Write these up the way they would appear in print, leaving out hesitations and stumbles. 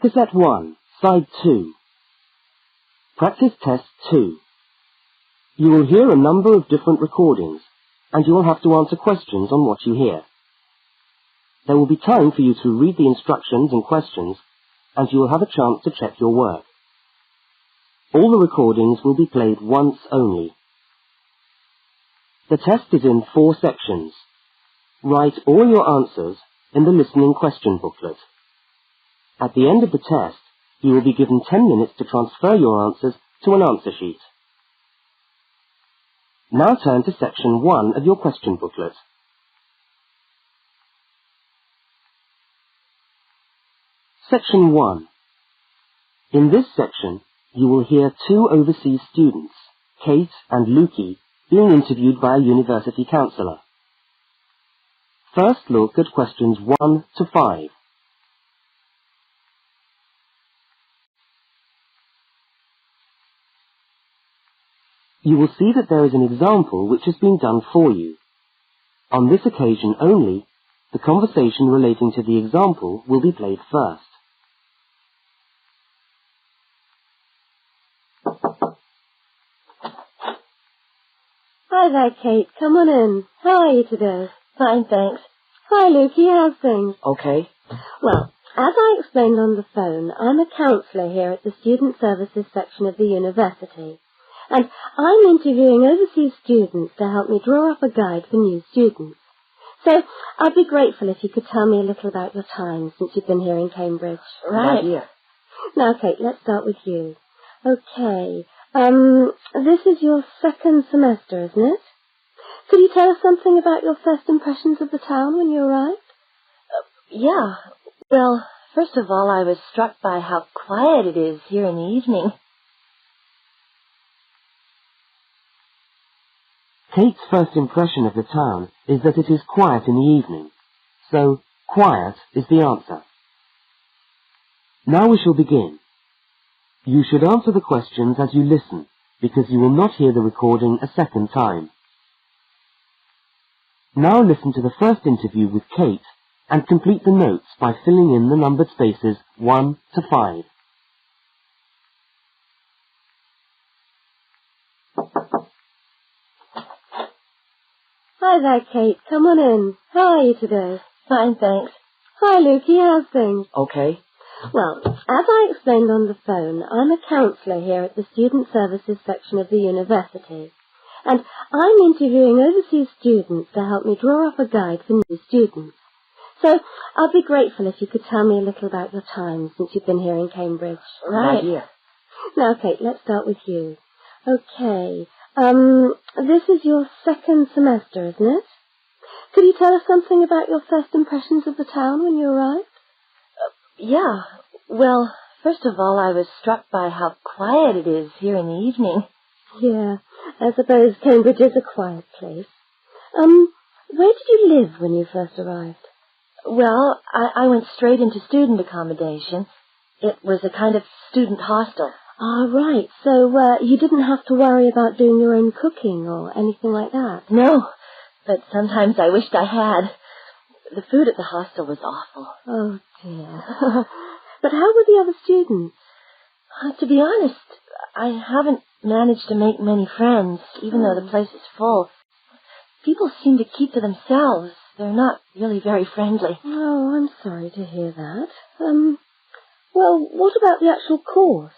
Cassette 1, Side 2. Practice Test 2. You will hear a number of different recordings, and you will have to answer questions on what you hear. There will be time for you to read the instructions and questions, and you will have a chance to check your work. All the recordings will be played once only. The test is in 4 sections. Write all your answers in the listening question booklet. At the end of the test, you will be given 10 minutes to transfer your answers to an answer sheet. Now turn to section 1 of your question booklet. Section 1. In this section, you will hear 2 overseas students, Kate and Lukey, being interviewed by a university counsellor. First look at questions 1 to 5. You will see that there is an example which has been done for you. On this occasion only, the conversation relating to the example will be played first. Hi there, Kate. Come on in. How are you today? Fine, thanks. Hi, Lukey. How's things? Okay. Well, as I explained on the phone, I'm a counsellor here at the Student Services section of the university. And I'm interviewing overseas students to help me draw up a guide for new students. So I'd be grateful if you could tell me a little about your time since you've been here in Cambridge. Right. Yeah. Now, Kate, let's start with you. Okay. This is your 2nd semester, isn't it? Could you tell us something about your first impressions of the town when you arrived? Yeah. Well, first of all, I was struck by how quiet it is here in the evening. Kate's first impression of the town is that it is quiet in the evening. So, quiet is the answer. Now we shall begin. You should answer the questions as you listen, because you will not hear the recording a second time. Now listen to the first interview with Kate and complete the notes by filling in the numbered spaces 1 to 5. Hi there, Kate. Come on in. How are you today? Fine, thanks. Hi, Lukey. How's things? Okay. Well, as I explained on the phone, I'm a counsellor here at the Student Services section of the university. And I'm interviewing overseas students to help me draw up a guide for new students. So I'd be grateful if you could tell me a little about your time since you've been here in Cambridge. Right. Yeah. Now, Kate, let's start with you. Okay. This is your 2nd semester, isn't it? Could you tell us something about your first impressions of the town when you arrived? Yeah. Well, first of all, I was struck by how quiet it is here in the evening. Yeah, I suppose Cambridge is a quiet place. Where did you live when you first arrived? Well, I went straight into student accommodation. It was a kind of student hostel. Ah, right. So, you didn't have to worry about doing your own cooking or anything like that? No, but sometimes I wished I had. The food at the hostel was awful. Oh, dear. But how were the other students? To be honest, I haven't managed to make many friends, even though the place is full. People seem to keep to themselves. They're not really very friendly. Oh, I'm sorry to hear that. Well, what about the actual course?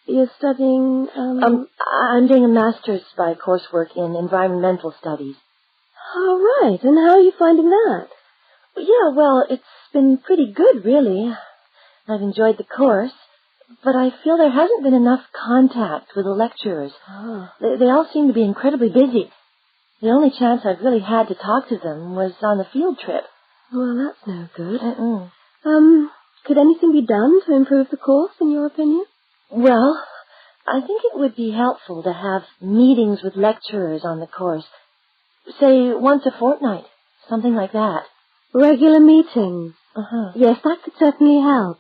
You're studying, I'm doing a master's by coursework in environmental studies. Oh, right. And how are you finding that? Yeah, well, it's been pretty good, really. I've enjoyed the course, but I feel there hasn't been enough contact with the lecturers. Oh. They all seem to be incredibly busy. The only chance I've really had to talk to them was on the field trip. Well, that's no good. Mm-mm. Could anything be done to improve the course, in your opinion? Well, I think it would be helpful to have meetings with lecturers on the course. Say, once a fortnight, something like that. Regular meetings. Uh-huh. Yes, that could certainly help.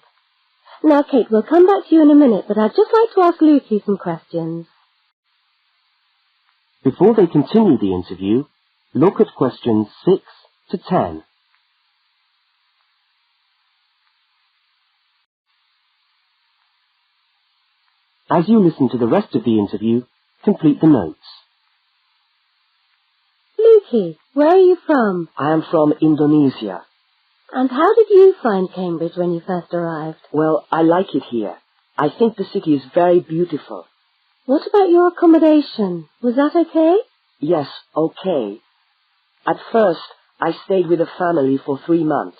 Now, Kate, we'll come back to you in a minute, but I'd just like to ask Lukey some questions. Before they continue the interview, look at questions 6 to 10. As you listen to the rest of the interview, complete the notes. Lukey, where are you from? I am from Indonesia. And how did you find Cambridge when you first arrived? Well, I like it here. I think the city is very beautiful. What about your accommodation? Was that okay? Yes, okay. At first, I stayed with a family for 3 months.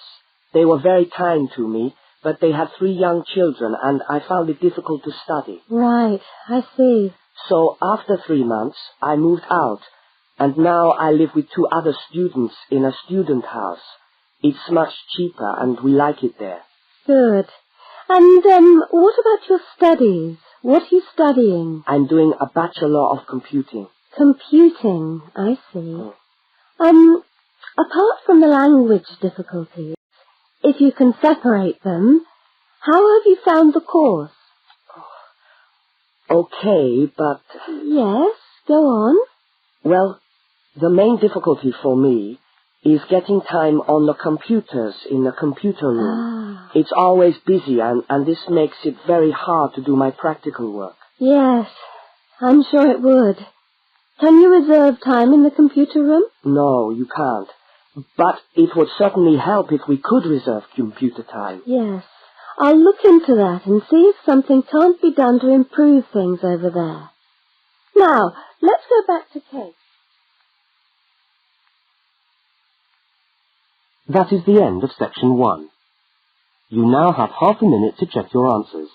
They were very kind to me, but they had 3 young children, and I found it difficult to study. Right, I see. So after 3 months, I moved out, and now I live with 2 other students in a student house. It's much cheaper, and we like it there. Good. And, what about your studies? What are you studying? I'm doing a Bachelor of Computing. Computing, I see. Apart from the language difficulties, if you can separate them, how have you found the course? Okay, but... Yes, go on. Well, the main difficulty for me is getting time on the computers in the computer room. It's always busy, and this makes it very hard to do my practical work. Yes, I'm sure it would. Can you reserve time in the computer room? No, you can't. But it would certainly help if we could reserve computer time. Yes, I'll look into that and see if something can't be done to improve things over there. Now, let's go back to Kate. That is the end of section 1. You now have half a minute to check your answers.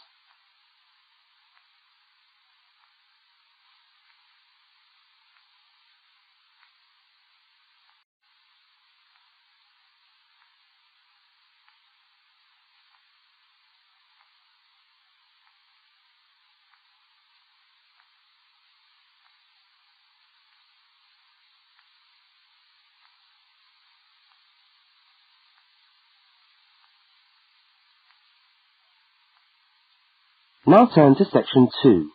Now turn to section 2.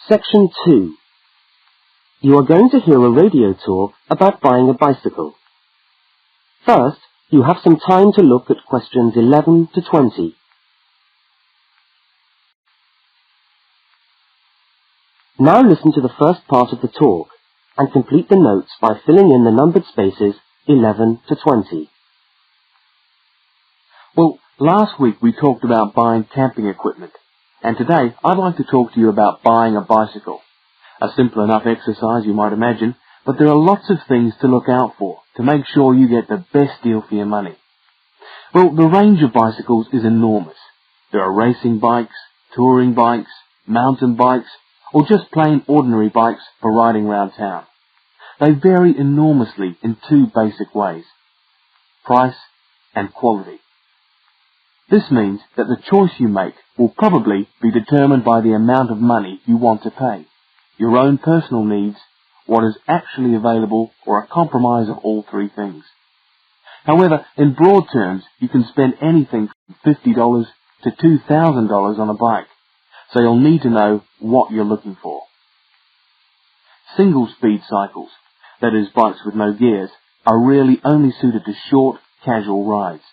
Section 2. You are going to hear a radio tour about buying a bicycle. First, you have some time to look at questions 11 to 20. Now listen to the first part of the talk and complete the notes by filling in the numbered spaces 11 to 20. Well, last week we talked about buying camping equipment, and today I'd like to talk to you about buying a bicycle. A simple enough exercise, you might imagine, but there are lots of things to look out for to make sure you get the best deal for your money. Well, the range of bicycles is enormous. There are racing bikes, touring bikes, mountain bikes, or just plain ordinary bikes for riding around town. They vary enormously in 2 basic ways: price and quality. This means that the choice you make will probably be determined by the amount of money you want to pay, your own personal needs, what is actually available, or a compromise of all 3 things. However, in broad terms, you can spend anything from $50 to $2,000 on a bike, so you'll need to know what you're looking for. Single-speed cycles, that is bikes with no gears, are really only suited to short, casual rides.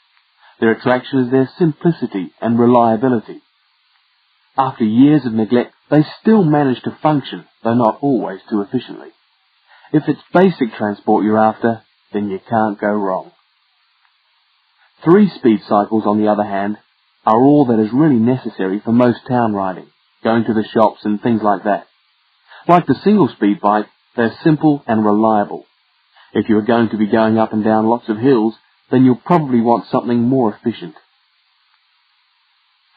Their attraction is their simplicity and reliability. After years of neglect, they still manage to function, though not always too efficiently. If it's basic transport you're after, then you can't go wrong. 3-speed cycles, on the other hand, are all that is really necessary for most town riding, going to the shops and things like that. Like the single-speed bike, they're simple and reliable. If you're going to be going up and down lots of hills, then you'll probably want something more efficient.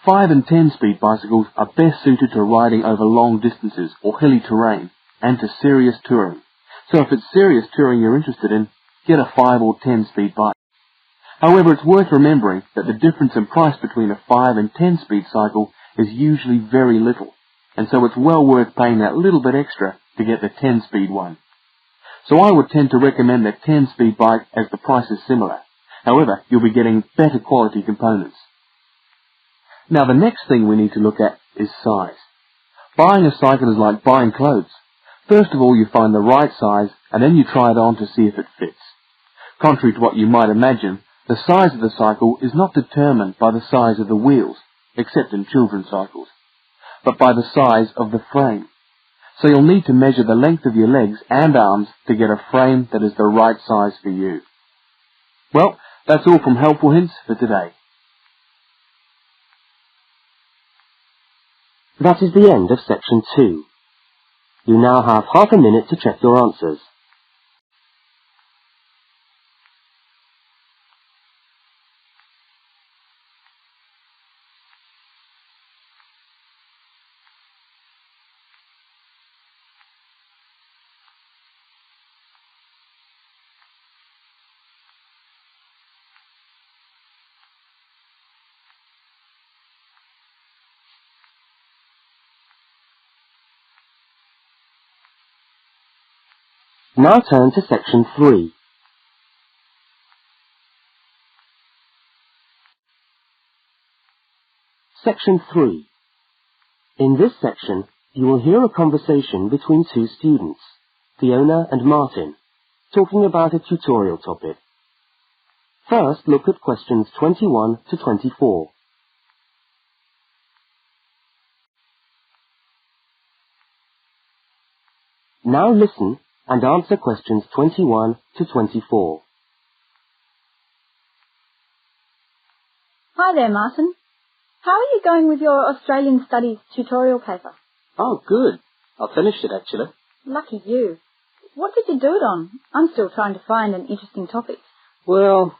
5 and 10-speed bicycles are best suited to riding over long distances or hilly terrain and to serious touring. So if it's serious touring you're interested in, get a 5 or 10-speed bike. However, it's worth remembering that the difference in price between a 5 and 10-speed cycle is usually very little, and so it's well worth paying that little bit extra to get the 10-speed one. So I would tend to recommend the 10-speed bike as the price is similar. However, you'll be getting better quality components. Now the next thing we need to look at is size. Buying a cycle is like buying clothes. First of all, you find the right size, and then you try it on to see if it fits. Contrary to what you might imagine, The size of the cycle is not determined by the size of the wheels, except in children's cycles, but by the size of the frame. So you'll need to measure the length of your legs and arms to get a frame that is the right size for you. Well, that's all from Helpful Hints for today. That is the end of section 2. You now have half a minute to check your answers. Now turn to section 3. Section 3. In this section, you will hear a conversation between two students, Fiona and Martin, talking about a tutorial topic. First, look at questions 21 to 24. Now listen and answer questions 21 to 24. Hi there, Martin. How are you going with your Australian Studies tutorial paper? Oh, good. I finished it, actually. Lucky you. What did you do it on? I'm still trying to find an interesting topic. Well,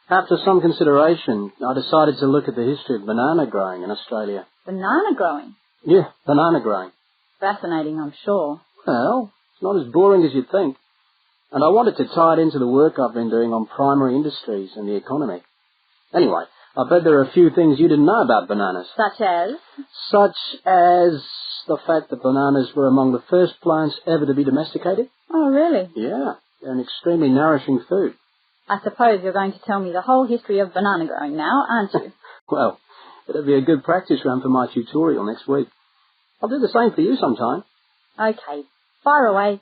after some consideration, I decided to look at the history of banana growing in Australia. Banana growing? Yeah, banana growing. Fascinating, I'm sure. Well, it's not as boring as you'd think. And I wanted to tie it into the work I've been doing on primary industries and the economy. Anyway, I bet there are a few things you didn't know about bananas. Such as? Such as the fact that bananas were among the first plants ever to be domesticated. Oh, really? Yeah, they're an extremely nourishing food. I suppose you're going to tell me the whole history of banana growing now, aren't you? Well, it'll be a good practice run for my tutorial next week. I'll do the same for you sometime. Okay, fire away.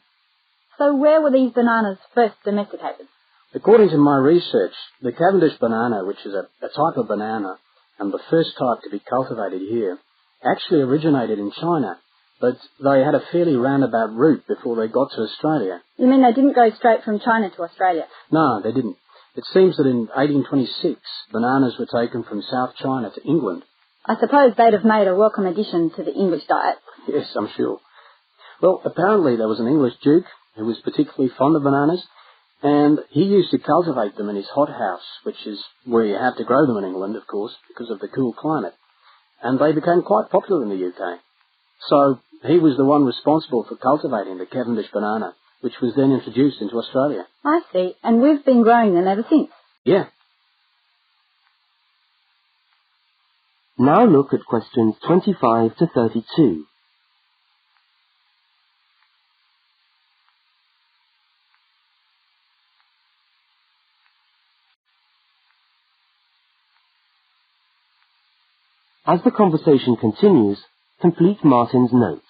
So where were these bananas first domesticated? According to my research, the Cavendish banana, which is a type of banana, and the first type to be cultivated here, actually originated in China, but they had a fairly roundabout route before they got to Australia. You mean they didn't go straight from China to Australia? No, they didn't. It seems that in 1826, bananas were taken from South China to England. I suppose they'd have made a welcome addition to the English diet. Yes, I'm sure. Well, apparently there was an English duke who was particularly fond of bananas, and he used to cultivate them in his hothouse, which is where you have to grow them in England, of course, because of the cool climate. And they became quite popular in the UK. So he was the one responsible for cultivating the Cavendish banana, which was then introduced into Australia. I see, and we've been growing them ever since. Yeah. Now look at questions 25 to 32. As the conversation continues, complete Martin's notes.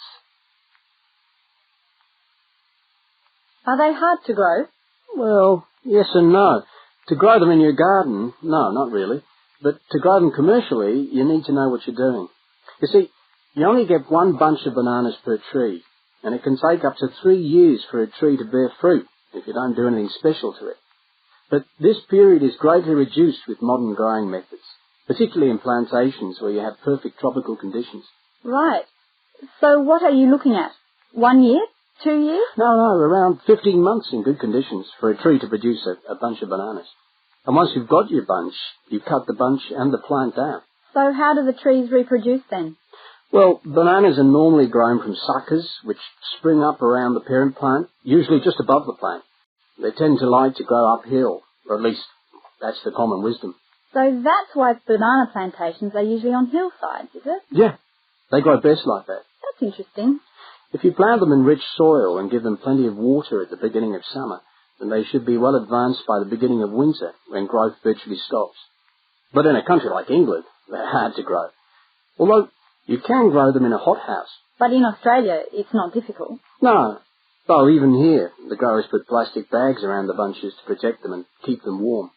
Are they hard to grow? Well, yes and no. To grow them in your garden, no, not really. But to grow them commercially, you need to know what you're doing. You see, you only get one bunch of bananas per tree, and it can take up to 3 years for a tree to bear fruit if you don't do anything special to it. But this period is greatly reduced with modern growing methods, particularly in plantations where you have perfect tropical conditions. Right. So what are you looking at? 1 year? 2 years? No, around 15 months in good conditions for a tree to produce a bunch of bananas. And once you've got your bunch, you cut the bunch and the plant down. So how do the trees reproduce then? Well, bananas are normally grown from suckers, which spring up around the parent plant, usually just above the plant. They tend to like to grow uphill, or at least that's the common wisdom. So that's why banana plantations are usually on hillsides, is it? Yeah, they grow best like that. That's interesting. If you plant them in rich soil and give them plenty of water at the beginning of summer, then they should be well advanced by the beginning of winter, when growth virtually stops. But in a country like England, they're hard to grow. Although you can grow them in a hothouse. But in Australia, it's not difficult. No, though even here, the growers put plastic bags around the bunches to protect them and keep them warm.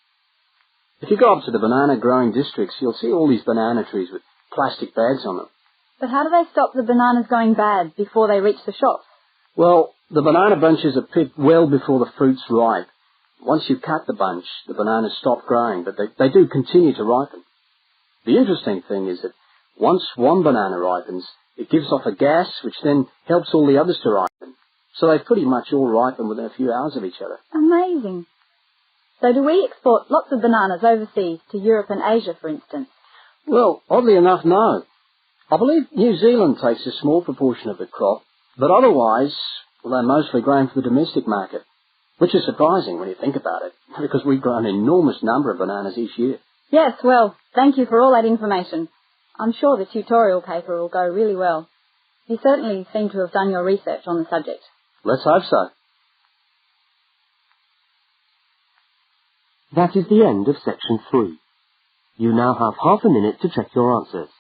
If you go up to the banana growing districts, you'll see all these banana trees with plastic bags on them. But how do they stop the bananas going bad before they reach the shops? Well, the banana bunches are picked well before the fruit's ripe. Once you cut the bunch, the bananas stop growing, but they do continue to ripen. The interesting thing is that once one banana ripens, it gives off a gas which then helps all the others to ripen. So they pretty much all ripen within a few hours of each other. Amazing. So do we export lots of bananas overseas to Europe and Asia, for instance? Well, oddly enough, no. I believe New Zealand takes a small proportion of the crop, but otherwise, well, they're mostly grown for the domestic market, which is surprising when you think about it, because we grow an enormous number of bananas each year. Yes, well, thank you for all that information. I'm sure the tutorial paper will go really well. You certainly seem to have done your research on the subject. Let's hope so. That is the end of section 3. You now have half a minute to check your answers.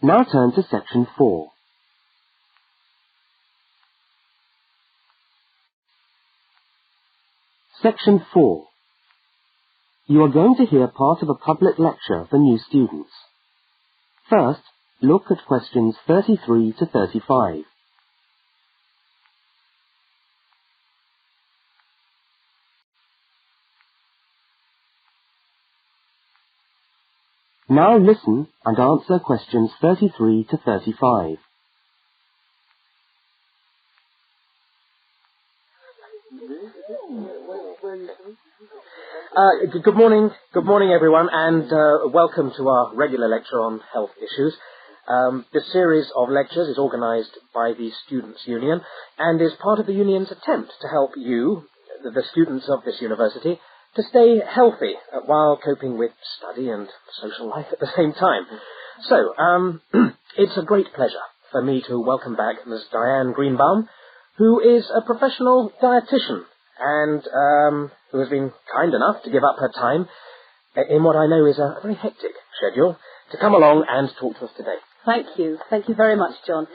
Now turn to section 4. Section 4. You are going to hear part of a public lecture for new students. First, look at questions 33 to 35. Now listen and answer questions 33 to 35. Good morning everyone, and welcome to our regular lecture on health issues. This series of lectures is organised by the Students' Union and is part of the Union's attempt to help you, the students of this university, to stay healthy while coping with study and social life at the same time. So, it's a great pleasure for me to welcome back Ms. Diane Greenbaum, who is a professional dietitian and who has been kind enough to give up her time in what I know is a very hectic schedule to come along and talk to us today. Thank you. Thank you very much, John.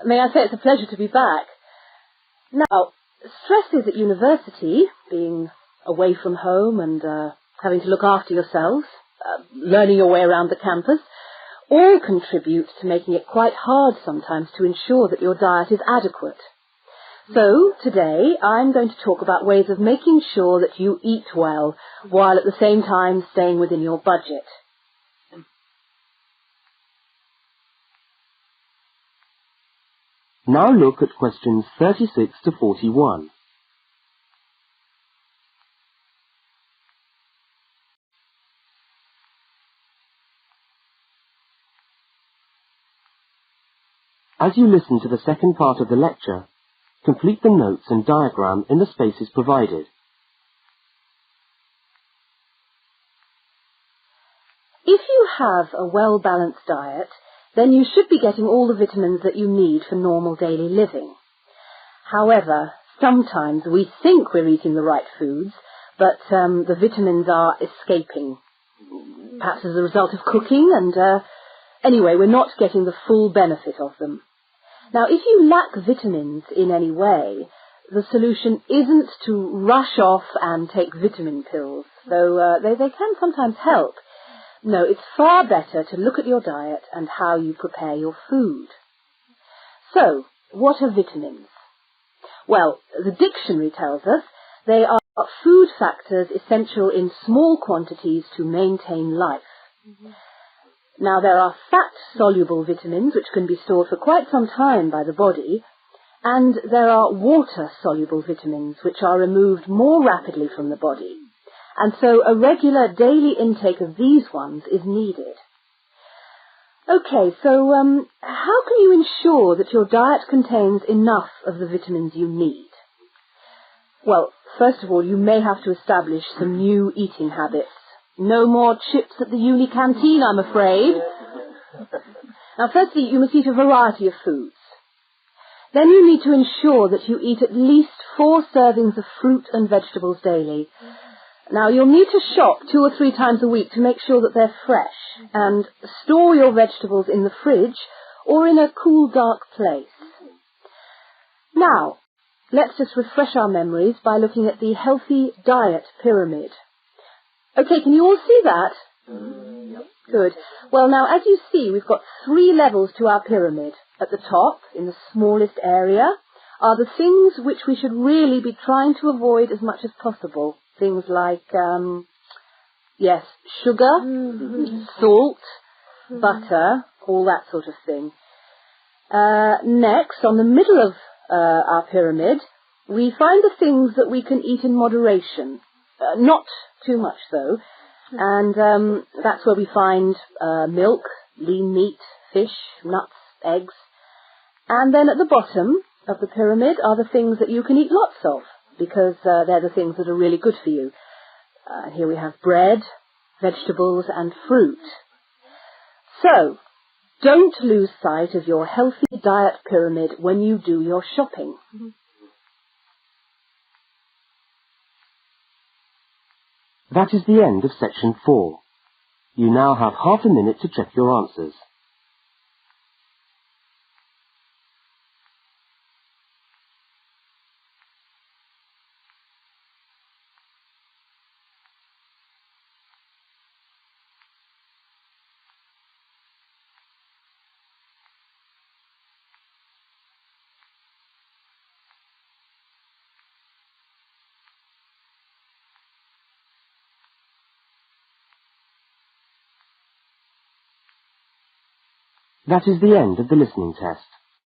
May I say it's a pleasure to be back. Now, stresses at university, being away from home and having to look after yourselves, learning your way around the campus, all contribute to making it quite hard sometimes to ensure that your diet is adequate. So, today, I'm going to talk about ways of making sure that you eat well, while at the same time staying within your budget. Now look at questions 36 to 41. As you listen to the second part of the lecture, complete the notes and diagram in the spaces provided. If you have a well-balanced diet, then you should be getting all the vitamins that you need for normal daily living. However, sometimes we think we're eating the right foods, but the vitamins are escaping, perhaps as a result of cooking, and anyway, we're not getting the full benefit of them. Now, if you lack vitamins in any way, the solution isn't to rush off and take vitamin pills, though they can sometimes help. No, it's far better to look at your diet and how you prepare your food. So, what are vitamins? Well, the dictionary tells us they are food factors essential in small quantities to maintain life. Now, there are fat-soluble vitamins which can be stored for quite some time by the body, and there are water-soluble vitamins which are removed more rapidly from the body. And so a regular daily intake of these ones is needed. Okay, so how can you ensure that your diet contains enough of the vitamins you need? Well, first of all, you may have to establish some new eating habits. No more chips at the uni canteen, I'm afraid. Now, firstly, you must eat a variety of foods. Then you need to ensure that you eat at least 4 servings of fruit and vegetables daily. Now, you'll need to shop 2 or 3 times a week to make sure that they're fresh, and store your vegetables in the fridge or in a cool, dark place. Now, let's just refresh our memories by looking at the healthy diet pyramid. Okay, can you all see that? Good. Well, now, as you see, we've got 3 levels to our pyramid. At the top, in the smallest area, are the things which we should really be trying to avoid as much as possible. Things like, sugar, salt, butter, all that sort of thing. Next, on the middle of our pyramid, we find the things that we can eat in moderation. Not too much, though. And that's where we find milk, lean meat, fish, nuts, eggs. And then at the bottom of the pyramid are the things that you can eat lots of, because they're the things that are really good for you. Here we have bread, vegetables, and fruit. So, don't lose sight of your healthy diet pyramid when you do your shopping. That is the end of section 4. You now have half a minute to check your answers. That is the end of the listening test.